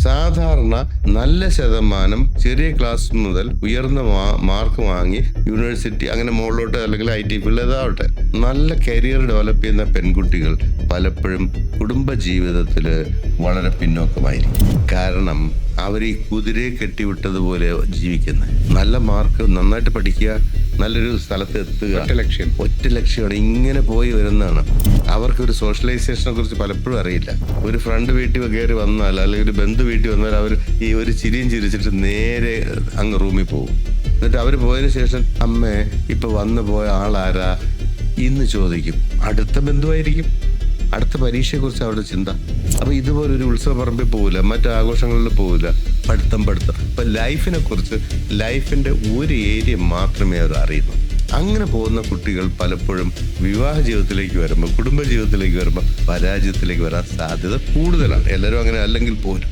സാധാരണ നല്ല ശതമാനം ചെറിയ ക്ലാസ് മുതൽ ഉയർന്ന മാർക്ക് വാങ്ങി യൂണിവേഴ്സിറ്റി അങ്ങനെ മുകളിലോട്ട് അല്ലെങ്കിൽ IT ഫീൽഡ് ഏതാവട്ടെ നല്ല കരിയർ ഡെവലപ്പ് ചെയ്യുന്ന പെൺകുട്ടികൾ പലപ്പോഴും കുടുംബ ജീവിതത്തിൽ വളരെ പിന്നോക്കമായിരിക്കും. കാരണം അവർ ഈ കുതിരയെ കെട്ടിവിട്ടതുപോലെ ജീവിക്കുന്നത്. നല്ല മാർക്ക്, നന്നായിട്ട് പഠിക്കുക, നല്ലൊരു സ്ഥലത്ത് എത്തുക, ഒറ്റ ലക്ഷ്യമാണ്. ഇങ്ങനെ പോയി വരുന്നതാണ്. അവർക്കൊരു സോഷ്യലൈസേഷനെ കുറിച്ച് പലപ്പോഴും അറിയില്ല. ഒരു ഫ്രണ്ട് വീട്ടിൽ കയറി വന്നാൽ അല്ലെങ്കിൽ ഒരു ബന്ധു വീട്ടിൽ വന്നാൽ അവർ ഈ ഒരു ചിരിയും ചിരിച്ചിട്ട് നേരെ അങ്ങ് റൂമിൽ പോകും. എന്നിട്ട് അവർ പോയതിനു ശേഷം അമ്മേ ഇപ്പൊ വന്നു പോയ ആളാരാ ഇന്ന് ചോദിക്കും. അടുത്ത ബന്ധുവായിരിക്കും, അടുത്ത പരീക്ഷയെക്കുറിച്ച് അവരുടെ ചിന്ത. അപ്പൊ ഇതുപോലെ ഒരു ഉത്സവ പറമ്പിൽ പോവില്ല, മറ്റു ആഘോഷങ്ങളിൽ പോവില്ല. പഠിത്തം. ഇപ്പൊ ലൈഫിനെ കുറിച്ച് ലൈഫിന്റെ ഒരു ഏരിയ മാത്രമേ അവർ അറിയുന്നു. അങ്ങനെ പോകുന്ന കുട്ടികൾ പലപ്പോഴും വിവാഹ ജീവിതത്തിലേക്ക് വരുമ്പോൾ, കുടുംബ ജീവിതത്തിലേക്ക് വരുമ്പോൾ പരാജയത്തിലേക്ക് വരാൻ സാധ്യത കൂടുതലാണ്. എല്ലാവരും അങ്ങനെ അല്ലെങ്കിൽ പോലും